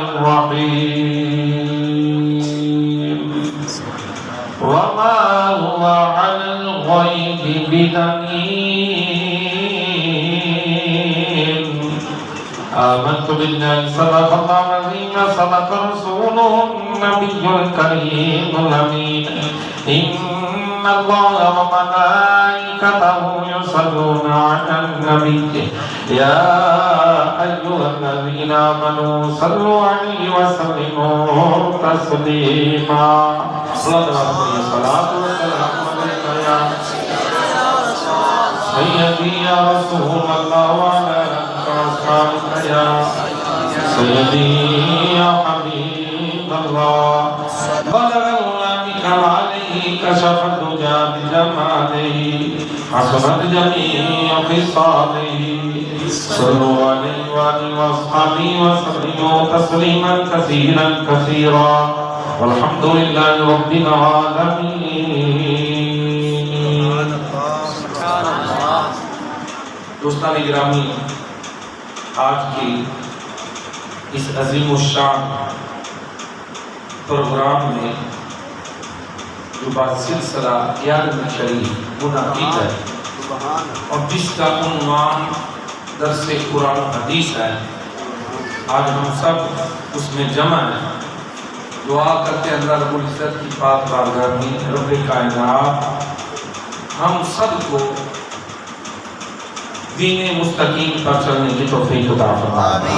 الرحيم وما هو على الغيب بضنين آمنت بالله صدق الله العظيم صدق رسوله النبي الكريم الأمين إن الله وملائكته يصلون على النبي يا أيها الذين آمنوا صلوا عليه وسلموا تسليما صلوات الصلاة والسلام عليك يا سيدي يا رسول الله وعلى آلك وأصحابك يا سيدي يا حبيب الله بلغ بك عليه كشف الدجى بجماله حسنت جميع خصاله صلوا عليه وآله وأصحابه وسلموا تسليما كثيرا كثيرا والحمد لله رب العالمين. دوستان گرامی، آج کی اس عظیم الشان پروگرام میں جو بات سلسلہ یاد شریف منعقد ہے اور جس کا عنوان درس قرآن و حدیث ہے، آج ہم سب اس میں جمع ہیں. دعا کرتے ہیں اللہ رب العزت کی پاک بارگاہ میں رب کائنات ہم سب کو دین مستقیم پر چلنے کی توفیق عطا فرمائے.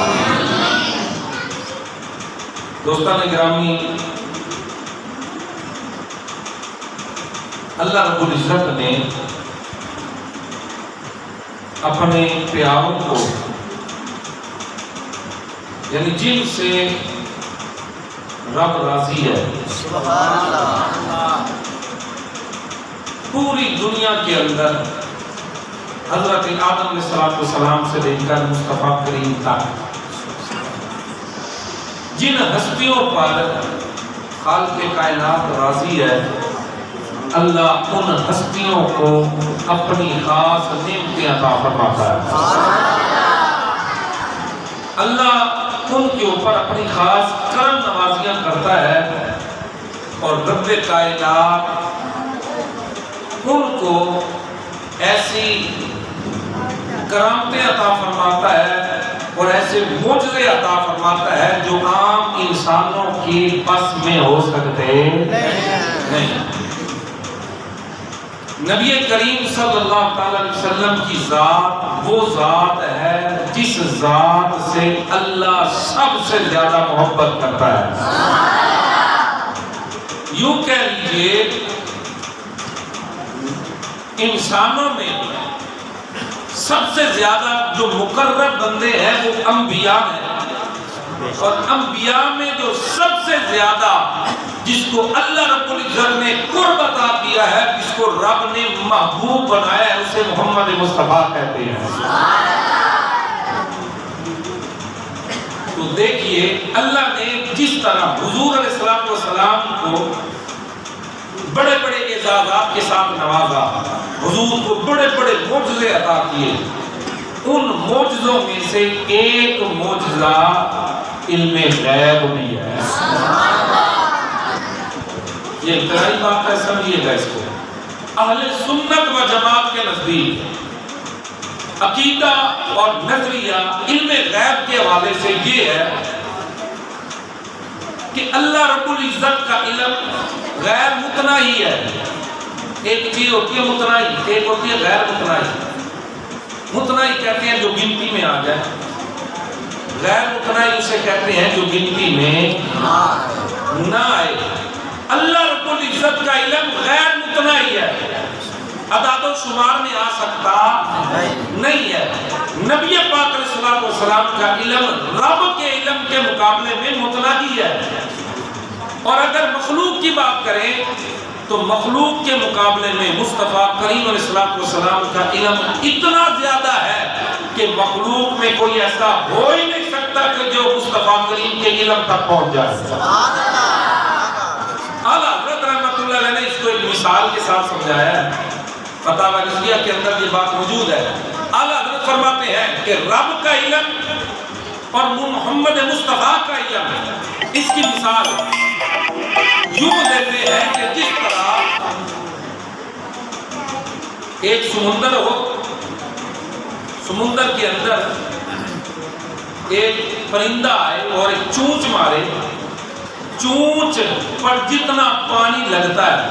دوستان گرامی، اللہ رب العزت نے اپنے پیاروں کو، یعنی جن سے رب راضی ہے، پوری دنیا کے اندر حضرت آدم علیہ السلام سے لے کر مصطفیٰ کریم تک جن ہستیوں پر خالق کائنات راضی ہے، اللہ ان ہستیوں کو اپنی خاص نعمتیں عطا فرماتا ہے. اللہ ان کے اوپر اپنی خاص کرم نوازیاں کرتا ہے اور رب کائنات ان کو ایسی کرامتیں عطا فرماتا ہے اور ایسے معجزے عطا فرماتا ہے جو عام انسانوں کی بس میں ہو سکتے نہیں. نبی کریم صلی اللہ علیہ وسلم کی ذات وہ ذات ہے جس ذات سے اللہ سب سے زیادہ محبت کرتا ہے. یوں کہہ لیجئے انسانوں میں سب سے زیادہ جو مقرب بندے ہیں وہ انبیاء ہیں، اور انبیاء میں جو سب سے زیادہ جس کو اللہ رب العزت نے قرب عطا کیا ہے، جس کو رب نے محبوب بنایا ہے، اسے محمد مصطفیٰ کہتے ہیں. تو دیکھیے اللہ نے جس طرح حضور علیہ السلام کو بڑے بڑے اعزازات کے ساتھ نوازا، حضور کو بڑے بڑے معجزے عطا کیے. ان معجزوں میں سے ایک معجزہ علم غیب بھی ہے. یہ ابتدائی بات ہے، سمجھیے گا اس کو. اہل سنت و جماعت کے نزدیک عقیدہ اور نظریہ علم غیب کے حوالے سے یہ ہے کہ اللہ رب العزت کا علم غیر متناہی ہے. ایک چیز ہوتی ہے متناہی، ایک ہوتی ہے غیر متناہی. متناہی کہتے ہیں جو گنتی میں آ جائے، غیر متناہی اسے کہتے ہیں جو گنتی میں نہ آئے. اللہ رب العزت کا علم غیر متناہی ہے، عدد و شمار میں آ سکتا نہیں ہے. نبی پاک علیہ السلام کا علم رب کے علم کے مقابلے میں متناہی ہے. اور اگر مخلوق کی بات کریں تو مخلوق کے مقابلے میں مصطفیٰ کریم علیہ السلام کا علم اتنا زیادہ ہے کہ مخلوق میں کوئی ایسا ہو ہی نہیں سکتا کہ جو مصطفیٰ کریم کے علم تک پہنچ جائے. اعلیٰ حضرت رحمت اللہ علیہ نے اس کو ایک مثال کے ساتھ سمجھایا ہے. فتاوی رضویہ کے اندر یہ بات موجود ہے. اعلیٰ حضرت فرماتے ہیں کہ رب کا علم اور محمد مصطفیٰ کا علم ہے۔ اس کی مثال یوں دیتے ہیں کہ جس طرح ایک سمندر ہو، سمندر کے اندر ایک پرندہ آئے اور ایک چونچ مارے، چونچ پر جتنا پانی لگتا ہے،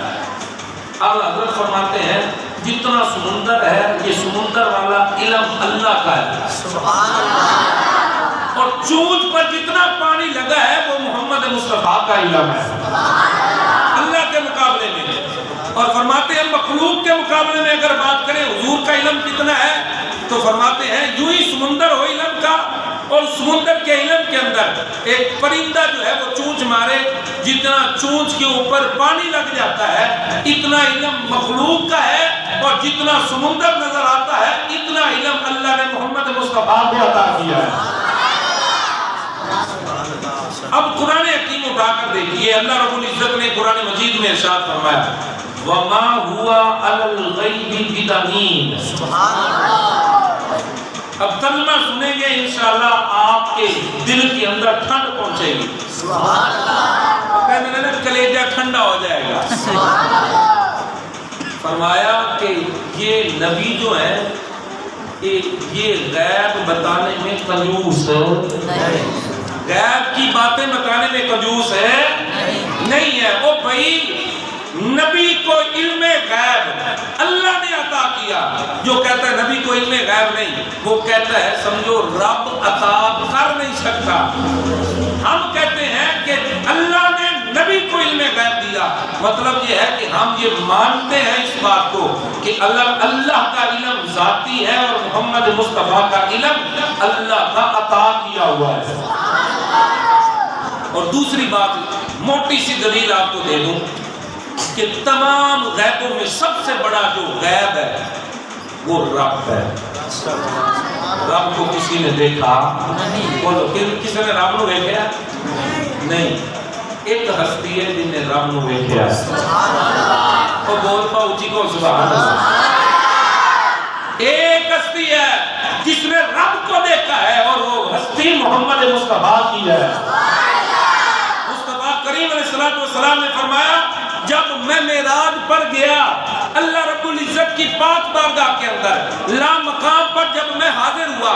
اعلیٰ حضرت فرماتے ہیں جتنا سمندر ہے یہ سمندر والا علم اللہ کا ہے، سبحان اللہ، اور چونچ پر جتنا پانی لگا ہے وہ محمد مصطفیٰ کا علم ہے اللہ کے مقابلے میں۔ اور فرماتے ہیں مخلوق کے مقابلے میں اگر بات کریں حضور کا علم کتنا ہے تو فرماتے ہیں یوں ہی سمندر ہو علم کا، اور سمندر کے علم کے اندر ایک پرندہ جو ہے وہ چونچ مارے، جتنا چونچ کے اوپر پانی لگ جاتا ہے اتنا علم مخلوق کا ہے، اور جتنا سمندر نظر آتا ہے اتنا علم اللہ نے محمد مصطفیٰ کو عطا کیا ہے۔ اب قرآن حکیم اٹھا کر دیکھیے، اللہ رب العزت نے قرآن مجید میں ارشاد فرمایا وَمَا هُوَ عَلَى الْغَيْبِ بِضَنِينٍ۔ اب ترجمہ سنیں گے انشاءاللہ آپ کے دل کے اندر ٹھنڈ پہنچے گی، کہنے لگے کلیجہ ٹھنڈا ہو جائے گا۔ فرمایا کہ یہ نبی جو ہے یہ غیب بتانے میں کنجوس ہے، غیب کی باتیں بتانے میں کنجوس ہے نہیں ہے۔ وہ بھائی نبی کو علم غیب اللہ نے عطا کیا، جو کہتا ہے نبی کو علم غیب نہیں، وہ کہتا ہے سمجھو رب عطا کر نہیں سکتا۔ ہم کہتے ہیں کہ اللہ نے نبی کو علم غیب دیا، مطلب یہ ہے کہ ہم یہ مانتے ہیں اس بات کو کہ اللہ کا علم ذاتی ہے اور محمد مصطفیٰ کا علم اللہ کا عطا کیا ہوا ہے۔ اور دوسری بات موٹی سی دلیل آپ کو دے دوں کہ تمام غیبوں میں سب سے بڑا جو غیب ہے وہ رب ہے۔ رب کو کسی نے دیکھا؟ بولو کسی نے رب کو دیکھا؟ نہیں، ایک ہستی ہے جن نے رب کو دیکھا، اور بہت اونچی کو سبحان اللہ۔ ایک ہستی ہے جس نے رب کو دیکھا ہے اور وہ ہستی محمد مصطفیٰ کی ہے۔ مصطفیٰ کریم علیہ السلام نے فرمایا جب میں معراج پر گیا اللہ رب العزت کی پاک بارگاہ کے اندر لا مقام پر جب میں حاضر ہوا،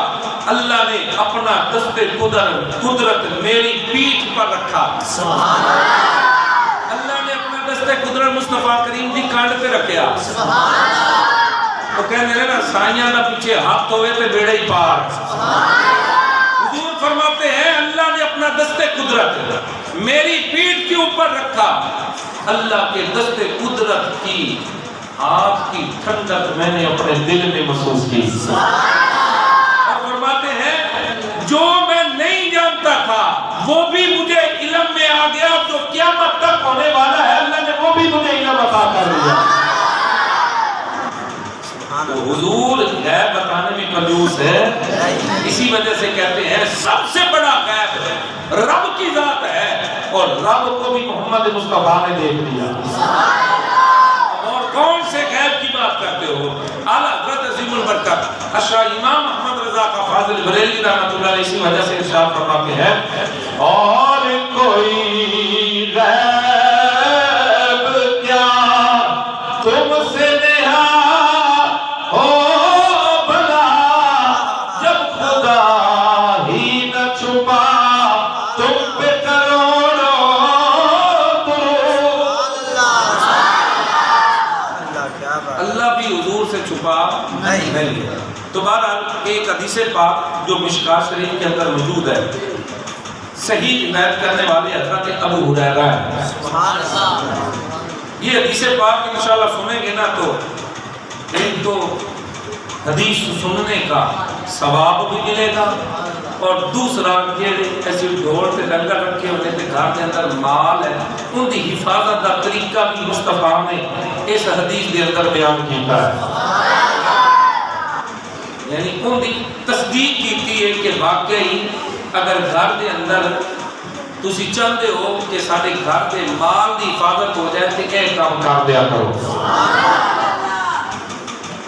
اللہ نے اپنا دست قدرت میری پیٹھ پر رکھا، سبحان اللہ۔ اللہ نے اپنا دست قدرت مصطفیٰ کریم دی کانڈ پہ رکھیا، سبحان اللہ۔ وہ کہنے لگا سائیاں نہ پیچھے ہاتھ ہوئے تے بیڑے ہی پار۔ حضور فرماتے ہیں اللہ نے اپنا دست قدرت میری پیٹھ کے اوپر رکھا، اللہ کے دست قدرت کی آپ کی ٹھنڈک میں نے اپنے دل میں محسوس کی۔ اور فرماتے ہیں جو میں نہیں جانتا تھا وہ بھی مجھے علم میں آ گیا، جو قیامت تک ہونے والا ہے اللہ نے وہ بھی مجھے علم عطا کر دیا۔ تو حضور غیب بتانے میں کنجوس ہے، اسی وجہ سے کہتے ہیں سب سے بڑا غیب رب کی ذات ہے، اور رب کو بھی محمد مصطفیٰ نے دیکھ لیا۔ اور کون سے غیب کی بات کرتے ہو؟ اعلیٰ حضرت عظیم البرکت اشرا امام احمد رضا کا فاضل بریلوی رحمۃ اللہ علیہ اسی وجہ سے ارشاد فرماتے ہیں اور کوئی غیب کیا تم سے نہا ہو بھلا، جب خدا ہی نہ چھپا تم پہ کروڑوں درود۔ اللہ بھی حضور سے چھپا نہیں۔ تو بہرحال ایک حدیث پاک جو مشکاہ شریف کے اندر موجود ہے، صحیح روایت کرنے والے حضرت ابو ہریرہ ہیں۔ یہ حدیث پاک انشاءاللہ سنیں گے نا تو ایک تو حدیث سننے کا ثواب بھی ملے گا، اور دوسرا یہ ایسی ڈھول سے ڈنگر رکھے ہونے کے گھر کے اندر مال ہے ان کی حفاظت کا طریقہ بھی مصطفیٰ نے اس حدیث کے اندر بیان کیا ہے، یعنی ان کی تصدیق کی ہے کہ واقعی اگر گھر کے اندر تسی چاہتے ہو کہ سارے گھر کے مال کی حفاظت ہو جائے تو ایک کام کر دیا کرو۔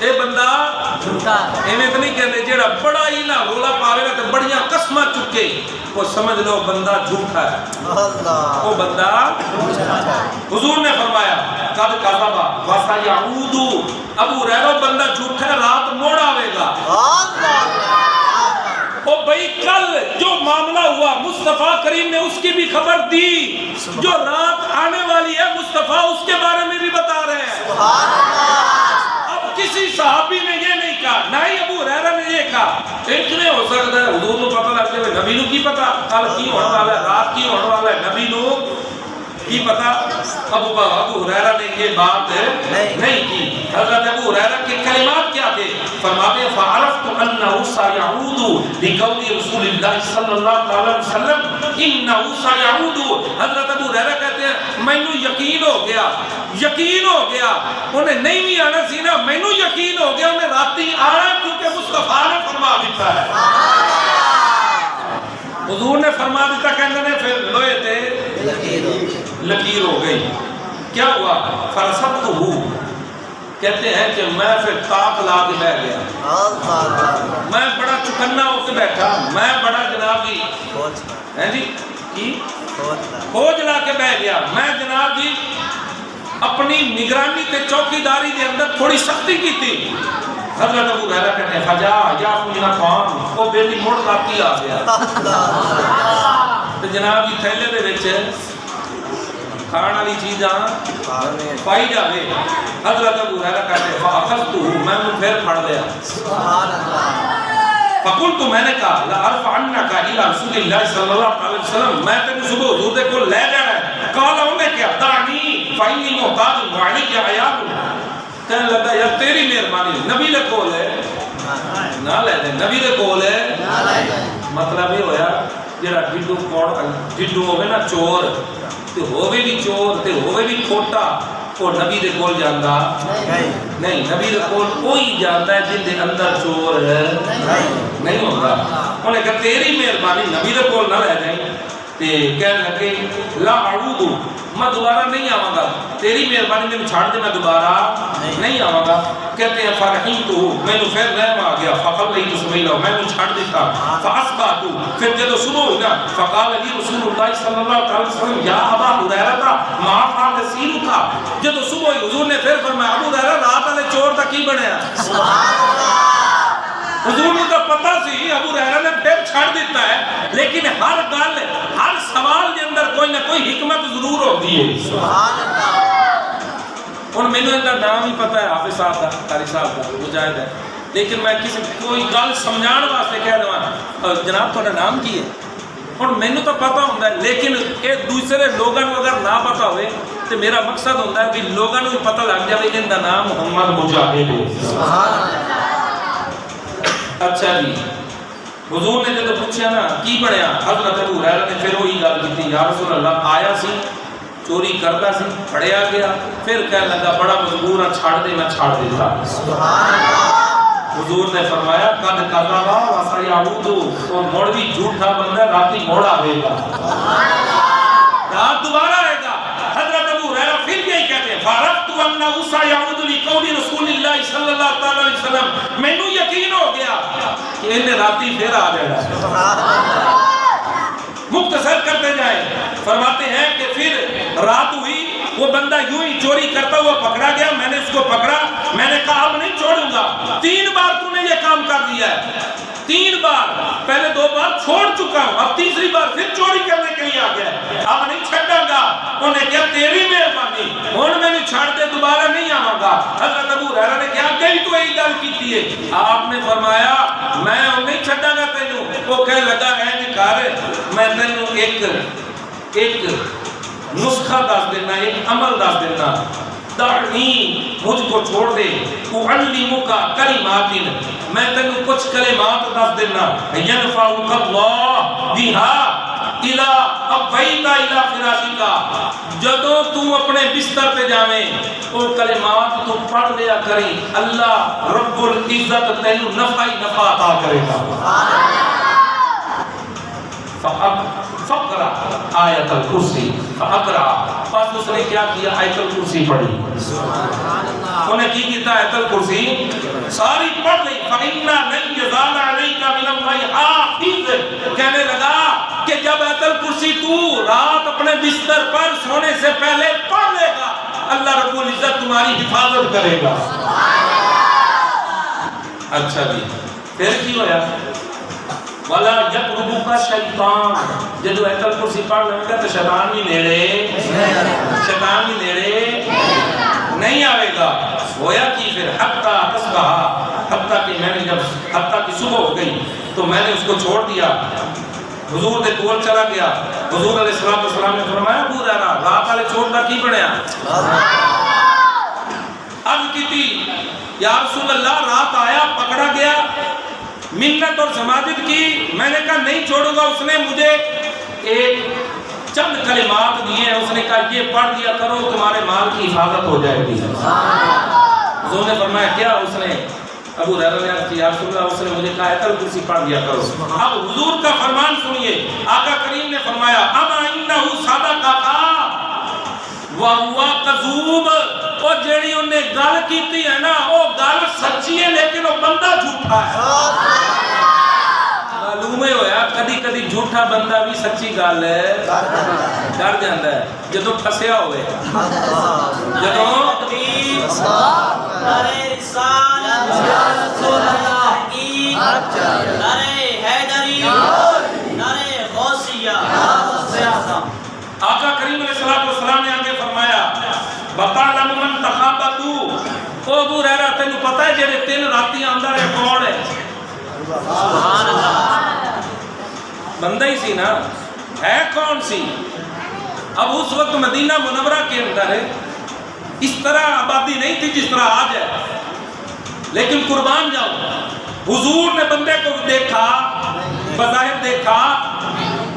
اے بندہ جھوٹا ایویں تو نہیں کہتے جیڑا بڑا ہی نہ رولا پاوے گا تے بڑیاں قسماں چکے وہ سمجھ لو بندہ جھوٹا ہے اللہ وہ بندہ حضور نے فرمایا قد کذبا وسیعود ابو ہریرہ بندہ جھوٹا ہے رات موڑ آوے گا او بھائی کل جو معاملہ ہوا مصطفیٰ کریم نے اس کی بھی خبر دی جو رات آنے والی ہے مصطفیٰ اس کے بارے میں بھی بتا رہے ہیں اب کسی صحابی نے یہ نہیں کہا نہ ہی ابو ہریرہ نے یہ کہا اتنے ہو سکتا ہے حضور کو پتہ لگتے ہوئے نبی نو کی پتہ کل کی ہونے والا ہے رات کی ہونے والا ہے نبی نو کی پتہ ابو ہریرہ نے یہ بات نہیں کی حضرت ابو ہریرہ کے کلمات کیا تھے فرماتے ہیں فعرفت انه سيعود بقول رسول اللہ صلی اللہ علیہ وسلم انه سيعود حضرت ابو ہریرہ کہتے ہیں مینوں یقین ہو گیا انہیں نہیں بھی آنا سی نا مینوں یقین ہو گیا انہیں راتی آنا کیونکہ مصطفیٰ نے فرما دیتا ہے حضور نے فرما دیتا کہنے نے پھر لوہے تے لکیر ہو گئی کیا ہوا فرصبتہ کہتے ہیں کہ میں پھر تاپ لا کے بیٹھ گیا میں بڑا چکنا ہو کے بیٹھا میں بڑا جناب جی ہیں جی کی فوج لا کے بیٹھ گیا میں جناب جی اپنی نگرانی تے چوکیداری دے اندر تھوڑی سختی کی تھی حضرت ابو ہریرہ کہتے ہیں فجا یا میرا قوم وہ بیٹی مڑ لاتی آ گیا تو جناب جی تھیلے دے وچ کھان والی چیزاں پائی جاوے حضرت ابو ہریرہ کہتے ہیں فاخذتہ میں نے پھر پھڑ لیا سبحان اللہ فقلت میں نے کہا لارفعنک الی رسول اللہ صلی اللہ علیہ وسلم میں تینوں صبح حضور دے کول لے جانا ہے قال انہیں کیا دعنی فانی محتاج وعلیک عیال کہنے لگا یار تیری مہربانی نبی دے کول ہے نہ لے دے نبی دے کول ہے مطلب یہ ہویا جڑا ڈڈو کوڑ ڈڈو ہوے نا چور تے ہوے بھی چور تے ہوے بھی کھوٹا وہ نبی دے کول جاندا نہیں نبی دے کول کوئی جاندا ہے جن دے اندر چور ہے نہیں ہوندا انہیں کہ تیری مہربانی نبی دے کول نہ لے جائیں تے کہنے لگے لا اعود میں دوبارہ نہیں آواں گا تیری مہربانی میں چھاڑ دے میں دوبارہ نہیں آواں گا کہتے ہیں فرحیت میں نے پھر رحم آ گیا فقل نہیں سمیلا میں نے چھاڑ دیتا فاصبحت پھر جب صبح ہو گیا فقال علی رسول اللہ صلی اللہ علیہ وسلم یا ابا ہریرہ ما فعل سیرک جب صبح حضور نے پھر فرمایا ابو ہریرہ رات والے چور دا کی بنیا سبحان اللہ حضور نے تو پتہ سی ابو ہریرہ نے پھر چھاڑ دیتا ہے لیکن ہر گل ہر سوال کے اندر کوئی نہ کوئی حکمت ضرور ہوتی ہے سبحان اللہ ان میں نے ان کا نام ہی پتہ ہے حافظ صاحب کا قاری صاحب کا مجاہد ہے لیکن میں کسی کوئی گل سمجھان واسطے کہہ دواں جناب تھوڑا نام کی ہے اور میں نے تو پتہ ہوتا ہے لیکن ایک دوسرے لوگوں کو اگر نہ پتہ ہوئے تو میرا مقصد ہوتا ہے کہ لوگوں کو پتہ لگ جائے ان کا نام محمد مجاہد ہے سبحان اللہ اچھا جی حضور نے جب پوچھا نا کی بنیا حضرت ابو ہریرہ نے پھر وہی گل کی یا رسول اللہ آیا سی چوری کرتا سی پھڑیا گیا پھر کہنے لگا بڑا مجبور ہے چھاڑ دے میں چھاڑ دیتا سبحان اللہ حضور نے فرمایا قد کذبا وسیعود تو موڑ بھی جھوٹا بندہ راتی موڑ آئے گا رات دوبارہ آئے گا حضرت ابو ہریرہ پھر یہی کہتے ہیں فعرفت انه سيعود لقول رسول اللہ صلی اللہ علیہ وسلم میں نے یقین ہو گیا کہ انہیں راتی پھر آ جائے مختصر کرتے جائیں فرماتے ہیں کہ پھر رات ہوئی وہ بندہ یوں ہی چوری کرتا ہوا پکڑا گیا میں نے اس کو پکڑا میں نے کہا اب نہیں چھوڑوں گا 3 بار تو نے یہ کام کر دیا ہے 3 بار پہلے 2 بار چھوڑ چکا ہوں اب تیسری بار پھر چوری کرنے کے لیے آ گیا اب نہیں چھڑا گا انہیں کیا تیری مہربانی ہن میں نے چھاڑ دے دوبارہ نہیں آواں گا حضرت ابو ہریرہ نے کہا گئی تو یہی گل کیتی ہے آپ نے فرمایا میں نہیں چھڈاں گا تینوں وہ کہنے لگا ہے کر میں تینوں ایک نسخہ دس دینا ایک عمل دس دینا دعنی مجھ کو چھوڑ دے اعلمک کلمات میں تینوں کچھ کلمات دس دینا ینفعک اللہ بها الى ابیت الى فراشک جدوں تو اپنے بستر پہ جاویں وہ کلمات تو پڑھ لیا کریں اللہ رب العزت تینوں نفع ہی نفع عطا کرے گا فقرا آیت الکرسی فقرا پس اس نے کیا کیا آیت الکرسی پڑھی انہیں کی کیتا آیت الکرسی ساری پڑھ لی فَإِنَّا لَن يَزَالَ عَلَيْكَ مِنَ اللَّهِ حَافِظٌ کہنے لگا کہ جب آیت الکرسی تو رات اپنے بستر پر سونے سے پہلے پڑھ لے گا اللہ رب العزت تمہاری حفاظت کرے گا. اچھا جی پھر کی ہویا وَلَا يَقْرُبُكَ شَيْطَانٌ جدو آیت الکرسی پڑھ لیں گا تو شیطان بھی نیڑے نہیں آئے گا. ہویا کی پھر حتیٰ تصبح حتیٰ کہ میں نے جب حتیٰ کی صبح ہو گئی تو میں نے اس کو چھوڑ دیا حضور دے کول چلا گیا. حضور علیہ السلام نے فرمایا ابو ہریرہ رات والے چھوڑ دا کی بنیا عرض کی تھی یا رسول اللہ رات آیا پکڑا گیا منت اور سماجت کی میں نے کہا نہیں چھوڑوں گا. اس نے مجھے ایک چند کلمات دیے ہیں اس نے کہا یہ پڑھ دیا کرو تمہارے مال کی حفاظت ہو جائے گی. حضور نے فرمایا کیا؟ اس نے ابو ہریرہ نے عرض کیا یا رسول اللہ اس نے مجھے کہا آیت الکرسی پڑھ دیا کرو. اب حضور کا فرمان سنیے آقا کریم نے فرمایا اما انہ صدقہ وہو کذوب وہ جیڑی انہیں گل کیتی ہے نا وہ گل سچی ہے لیکن وہ بندہ جھوٹا ہے. معلوم ہویا کدی کدی جھوٹا بندہ بھی سچی گل ڈر جاندا ہے جدوں پھسیا ہوئے جدوں نعرہ رسالت یا رسول اللہ کی نعرہ حیدری نعرہ غوثیہ آقا کریم علیہ السلام نے آگے فرمایا بَتَعْلَمُ مَنْ تَخَابَتُ او ابو ہریرہ تینوں پتہ ہے جڑے تین راتی آندا رہے کون ہے؟ سبحان اللہ بندہ ہی سی نا ہے کون سی؟ اب اس وقت مدینہ منورہ کے اندر ہے اس طرح آبادی نہیں تھی جس طرح آج ہے لیکن قربان جاؤ حضور نے بندے کو دیکھا بظاہر دیکھا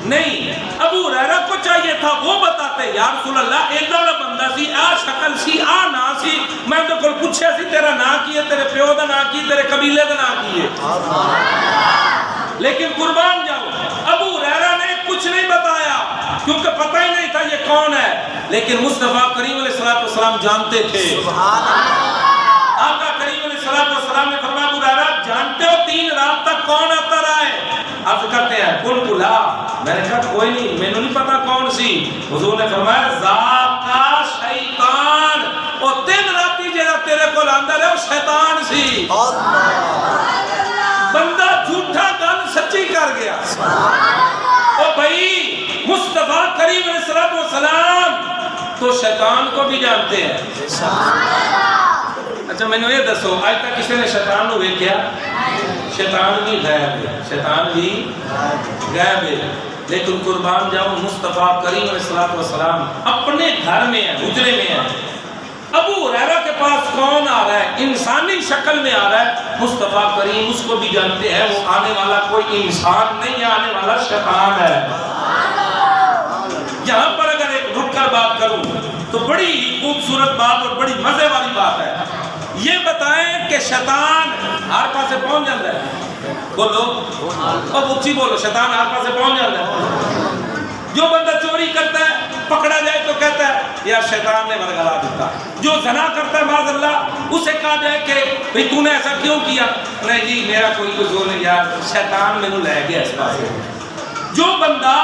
نہیں. ابو ہریرہ کو چاہیے تھا وہ بتاتے یا رسول اللہ ایدہ بندہ سی آ شکل سی آ نا سی میں تو کوئی پوچھے سی تیرا نا کیے تیرے پیو دا نا کیے تیرے قبیلے دا نا کیے لیکن قربان جاؤ ابو ہریرہ نے کچھ نہیں بتایا کیونکہ پتہ ہی نہیں تھا یہ کون ہے لیکن مصطفیٰ کریم علیہ السلام جانتے تھے. آقا کریم علیہ السلام نے فرمایا ابو ہریرہ جانتے ہو 3 رات تک کون آتا رہا ہے؟ عرض کرتے ہیں قلت لا میں نے کہا کوئی نہیں میں نے نہیں پتا کون سی. حضور نے فرمایا ذاکا شیطان وہ 3 راتی جیڑا تیرے کو لاندہ رہے وہ شیطان سی. بندہ جھوٹا گل سچی کر گیا. او بھائی مصطفیٰ کریم علیہ السلام تو شیطان کو بھی جانتے ہیں. اچھا میں نے یہ دسو آج تک کسی نے شیطان نو ویکھیا؟ شیطان بھی غائب ہے شیطان بھی غائب ہے لیکن قربان جاؤ مصطفیٰ کریم علیہ السلام اپنے گھر میں ہے حجرے میں ہے. ابو ہریرہ کے پاس کون آ رہا ہے؟ انسانی شکل میں آ رہا ہے. مصطفیٰ کریم اس کو بھی جانتے ہیں وہ آنے والا کوئی انسان نہیں ہے آنے والا شیطان ہے. یہاں پر اگر ایک رک کر بات کروں تو بڑی خوبصورت بات اور بڑی مزے والی بات ہے. یہ بتائیں کہ شیطان ہر پاسے پہنچ جاتا ہے. بولو اب اچھی بولو شیطان ہر پاسے پہنچ جاتا ہے. جو بندہ چوری کرتا ہے پکڑا جائے تو کہتا ہے یار شیطان نے مرگلا دیتا. جو زنا کرتا ہے معاذ اللہ اسے کہا جائے کہ بھئی تو نے ایسا کیوں کیا؟ نہیں جی میرا کوئی قصور نہیں یار شیطان میں لے گیا اس پاسے. جو بندہ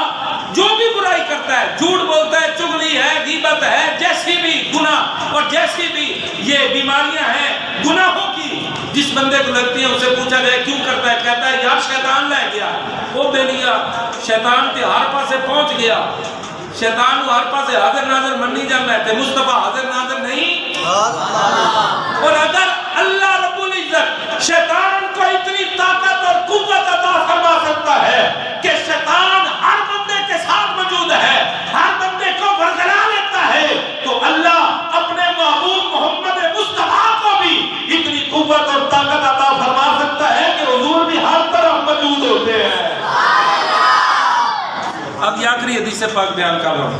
جو بھی برائی کرتا ہے جھوٹ بولتا ہے چغلی ہے غیبت ہے جیسی بھی گناہ اور جیسی بھی یہ بیماریاں ہیں گناہوں کی جس بندے کو لگتی ہے اسے پوچھا جائے کیوں کرتا ہے کہتا ہے یار شیطان لے گیا. وہ بے لیا شیطان تے ہر پاسے پہنچ گیا. شیطان کو ہر پاسے حاضر ناظر منی جانا ہے مصطفیٰ حاضر ناظر نہیں. اور اگر اللہ رب العزت شیطان کو اتنی طاقت اور قوت عطا فرما سکتا ہے کہ شیطان ہر بندے کے ساتھ موجود ہے ہر بندے کو ورگلا لیتا ہے تو اللہ اپنے محبوب محمد مصطفیٰ کو بھی اتنی قوت اور طاقت عطا فرما سکتا ہے کہ حضور بھی ہر طرف موجود ہوتے ہیں. اب یہ آخری حدیث پاک بیان کر رہا ہوں.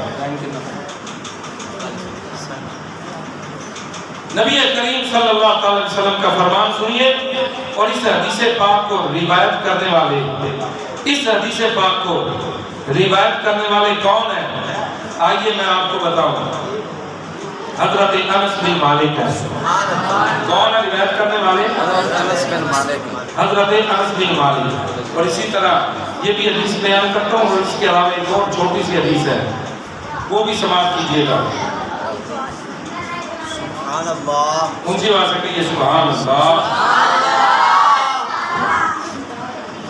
نبی کریم صلی اللہ علیہ وسلم کا فرمان سنیے اور اس حدیث پاک کو روایت کرنے والے اس حدیث پاک کو روایت کرنے والے کون ہیں؟ آئیے میں آپ کو بتاؤں. حضرت انس بن مالک ہے. کون ہے روایت کرنے والے؟ انس بن مالک. حضرت انس بن مالک. اور اسی طرح یہ بھی حدیث بیان کرتا ہوں، اور اس کے علاوہ ایک اور چھوٹی سی حدیث ہے، وہ بھی سماعت کیجیے گا. سبحان اللہ. اونچی آواز سے کہیے سبحان اللہ.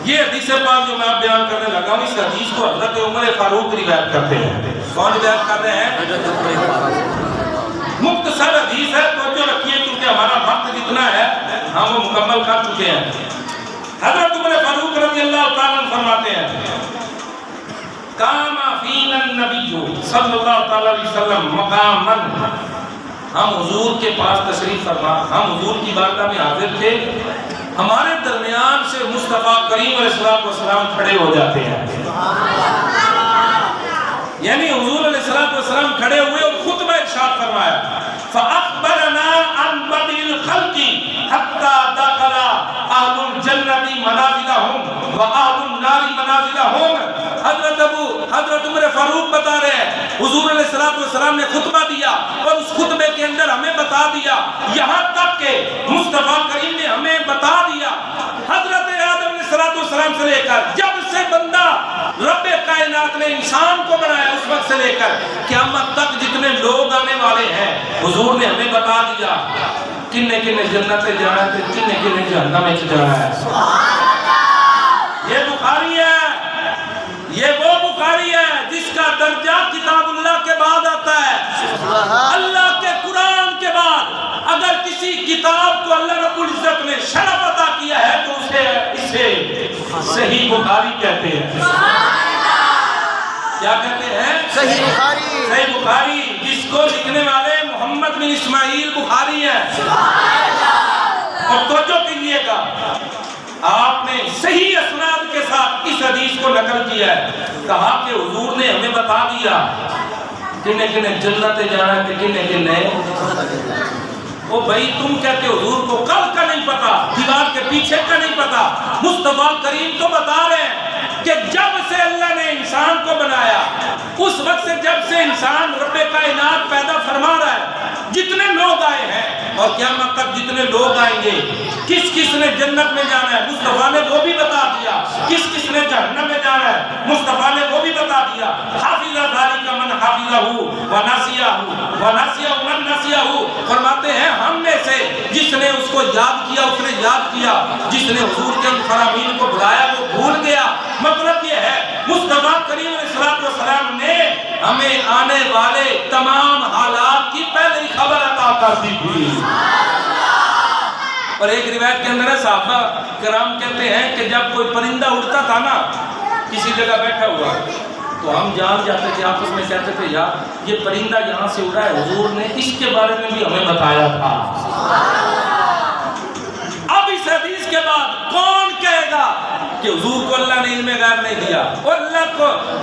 یہ حدیث پاک جو میں آپ بیان کرنے لگا ہوں، اس حدیث کو حضرت عمر فاروق روایت کرتے ہیں. کون روایت کر رہے ہیں؟ مختصر حدیث ہے، توجہ رکھیے کیونکہ ہمارا وقت جتنا ہے ہم وہ مکمل کر چکے ہیں. حضرت عمر فاروق رضی اللہ تعالیٰ عنہ فرماتے ہیں قام فینا النبی صلی اللہ تعالیٰ علیہ وسلم مقاما. ہم حضور کے پاس تشریف فرما، ہم حضور کی بارگاہ میں حاضر تھے، ہمارے درمیان سے مصطفیٰ کریم علیہ السلام کھڑے ہو جاتے ہیں. یعنی حضور علیہ السلام کھڑے ہوئے اور خطبہ ارشاد فرمایا فَأَخْبَرَنَا عَنْ بَدِي الْخَلْقِ حَتَّى دَخَلَ أَهْلُ الْجَنَّةِ مَنَازِلَهُمْ وَأَهْلُ النَّارِ مَنَازِلَهُمْ. حضرت عمر فاروق بتا رہے ہیں حضور علیہ السلام نے خطبہ دیا اور اس خطبے کے اندر ہمیں بتا دیا، یہاں تک کہ مصطفیٰ کریم نے ہمیں بتا دیا حضرت آدم علیہ السلام سے لے کر جب سے بندہ رب کائنات نے انسان کو بنایا اس وقت سے لے کر قیامت تک جتنے لوگ آنے والے ہیں حضور نے ہمیں بتا دیا کنے کنے جنت جانا ہے، کنے کنے جہنم میں جانا ہے. یہ بخاری ہے، یہ وہ بخاری ہے جس کا درجہ کتاب اللہ کے بعد آتا ہے. اللہ کے قرآن کے بعد اگر کسی کتاب کو اللہ رب العزت نے شرف عطا کیا ہے تو اسے صحیح بخاری کہتے ہیں. کیا کہتے ہیں؟ صحیح بخاری. صحیح بخاری جس کو لکھنے والے محمد بن اسماعیل بخاری ہیں. اور توجہ کیجیے گا، آپ نے صحیح اسناد کے ساتھ اس حدیث کو نقل کیا ہے. کہا کہ حضور نے ہمیں بتا دیا کنے کنے جنت جانا ہے، کنے کنے. او بھائی تم کہتے حضور کو کل کا نہیں پتا، دیوار کے پیچھے کا نہیں پتا. مصطفیٰ کریم تو بتا رہے ہیں کہ جب سے اللہ نے انسان کو بنایا اس وقت سے جب سے انسان رب کائنات پیدا فرما رہا ہے جتنے لوگ آئے ہیں اور قیامت تک جتنے لوگ آئیں گے کس کس نے جنت میں جانا ہے مصطفیٰ نے وہ بھی بتا دیا، کس کس نے جہنم میں جانا ہے مصطفیٰ نے وہ بھی بتا دیا. حافظ ذالک من حافظہ ونسیہ من نسیہ. فرماتے ہیں ہم میں سے جس نے اس کو یاد کیا اس نے یاد کیا، جس نے حضور کے ان فرامین کو بلایا وہ بھول گیا. مطلب یہ ہے مصطفیٰ کریم علیہ السلام نے ہمیں آنے والے تمام حالات کی پہلے ہی خبر عطا کر دی تھی. اور ایک روایت کے اندر ہے صحابہ کرام کہتے ہیں کہ جب کوئی پرندہ اڑتا تھا نا کسی جگہ بیٹھا ہوا تو ہم جان جاتے تھے، آپس میں کہتے تھے یار یہ پرندہ یہاں سے اڑا ہے، حضور نے اس کے بارے میں بھی ہمیں بتایا تھا. اب اس حدیث کے بعد کون کہے گا کہ حضور کو اللہ نے علم غیب نہیں دیا اور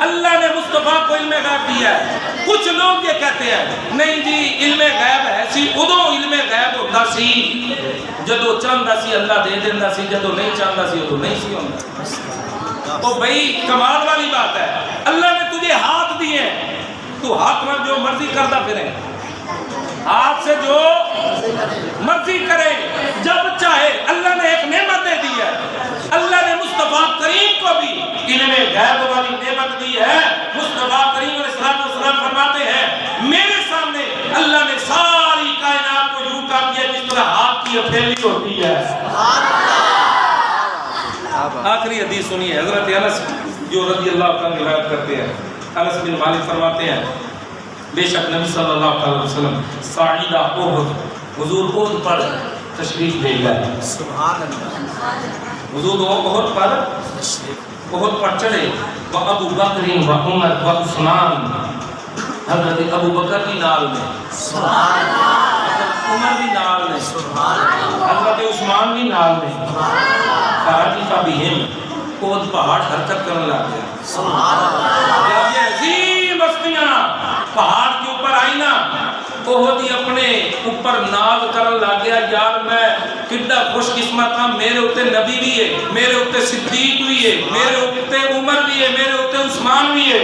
اللہ نے مصطفیٰ کو علم غیب دیا ہے؟ کچھ لوگ یہ کہتے ہیں نہیں جی علم غیب ہے سی ادو علم غیب ہوتا سی جدو چاہتا سی اللہ دے دینا سی، جدو نہیں چاہتا سی ادو نہیں سی ہوتا. تو بھائی کمال والی بات ہے، اللہ نے تجھے ہاتھ دیے تو ہاتھ میں جو مرضی کرتا پھرے، ہاتھ سے جو مرضی کرے جب چاہے. اللہ نے ایک نعمت دے دی ہے، اللہ نے مصطفیٰ کریم کو بھی علم غیب والی نعمت دی ہے. مصطفیٰ کریم علیہ السلام فرماتے ہیں میرے سامنے اللہ نے ساری کائنات کو یوں کر دیا جس طرح ہاتھ کی ہتھیلی ہوتی ہے. آخری حدیث سنیے حضرت انس جو رضی اللہ عنہ روایت کرتے ہیں. انس بن مالک فرماتے ہیں بے شک نبی صلی اللہ علیہ وسلم صعیدہ احد حضور احد پر تشریف لے گئے. سبحان اللہ. حضور احد پر چڑھے. ابو بکر و عمر و عثمان، حضرت ابو بکر بھی نال میں، سبحان اللہ. حضرت عمر بھی نال میں، سبحان اللہ. حضرت عثمان بھی نال میں. فارجفہ بہم احد پہاڑ حرکت کرنے لگ گیا. سبحان اللہ. جب یہ عظیم ہستیاں پہاڑ کے اوپر آئی نا احد اپنے اوپر ناز کرن لگ گیا یار میں کتنا خوش قسمت ہاں، میرے اوتے نبی بھی ہے، میرے اوتے صدیق بھی ہے، میرے اوتے عمر بھی ہے، میرے اوتے عثمان بھی ہے.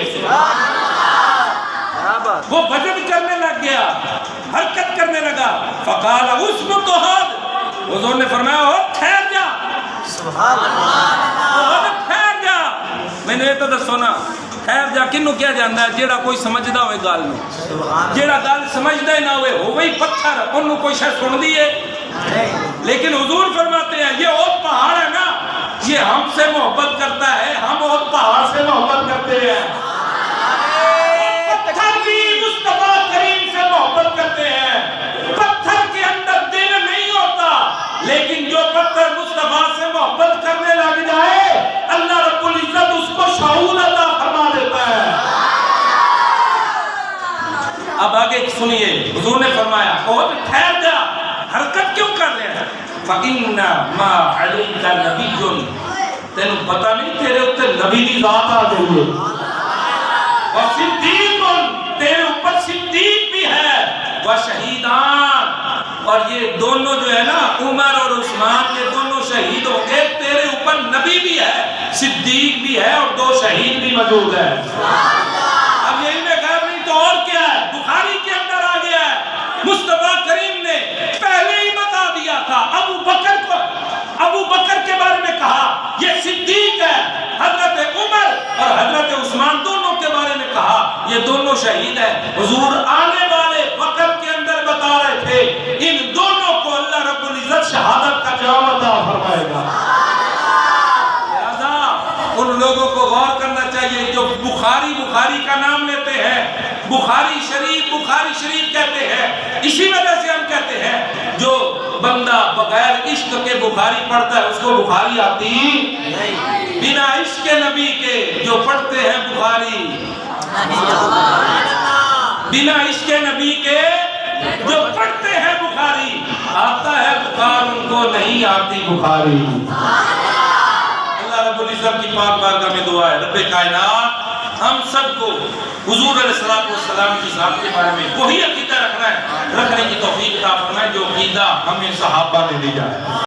وہ وجد کرنے لگ گیا حرکت کرنے لگا فقال اسمت احد حضور نے فرمایا احد ٹھہر جا سبحان اللہ احد ٹھہر جا میں نے تو دسو نا ٹھہر جا کنوں کیا جاندا ہے جیڑا کوئی سمجھدا ہوئے گل میں سبحان جیڑا گل سمجھدا ہی نہ ہوئے ہوئی پتھر انہوں کوئی شے سن دیے لیکن حضور فرماتے ہیں یہ احد پہاڑ ہے نا یہ ہم سے محبت کرتا ہے ہم احد پہاڑ سے محبت کرتے ہیں پتھر بھی مصطفیٰ کریم سے محبت کرتے ہیں پتھر کے اندر دل نہیں ہوتا لیکن جو پتھر مصطفیٰ سے محبت کرنے لگ جائے اللہ رب العزت اس کو شعور عطا فرما دیتا ہے اب آگے سنیے حضور نے فرمایا اور ٹھہر جا حرکت کیوں کر رہے ہیں فَإِنَّ مَا عَلَيْكَ نَبِيٌّ تینوں پتہ نہیں تیرے اتنے نبی کی ذات آ گئی ہے وَصِدِّيقٌ تیرے اوپر صدیق بھی ہے وَشَہِیدان اور یہ دونوں جو ہے نا عمر اور عثمان کے دونوں شہید ہوں گے تیرے اوپر نبی بھی ہے صدیق بھی ہے اور 2 شہید بھی موجود ہے اب یہی میں غیر نہیں تو اور کیا ہے بخاری کے اندر آ گیا ہے مصطفیٰ کریم نے پہلے ہی بتا دیا تھا ابو بکر کے بارے میں کہا یہ صدیق ہے حضرت عمر اور حضرت عثمان دونوں کے بارے میں کہا یہ دونوں شہید ہیں حضور آنے والے وقت کے اندر بتا رہے تھے ان دونوں کو اللہ رب العزت شہادت کا جام عطا فرمائے گا لہذا ان لوگوں کو غور کرنا چاہیے جو بخاری کا نام لیتے ہیں بخاری شریف کہتے ہیں اسی وجہ سے ہم کہتے ہیں جو بندہ بغیر عشق کے بخاری پڑھتا ہے اس کو بخاری آتی نہیں بنا عشق نبی کے جو پڑھتے ہیں بخاری بنا عشق نبی کے جو پڑھتے ہیں بخاری آتا ہے بخار ان کو نہیں آتی بخاری اللہ رب العزت کی پاک بارگاہ میں دعا ہے رب کائنات ہم سب کو حضور علیہ السلام کی ذات کے بارے میں وہی عقیدہ رکھنا ہے رکھنے کی توفیق عطا فرمائے جو عقیدہ ہمیں صحابہ نے دیا ہے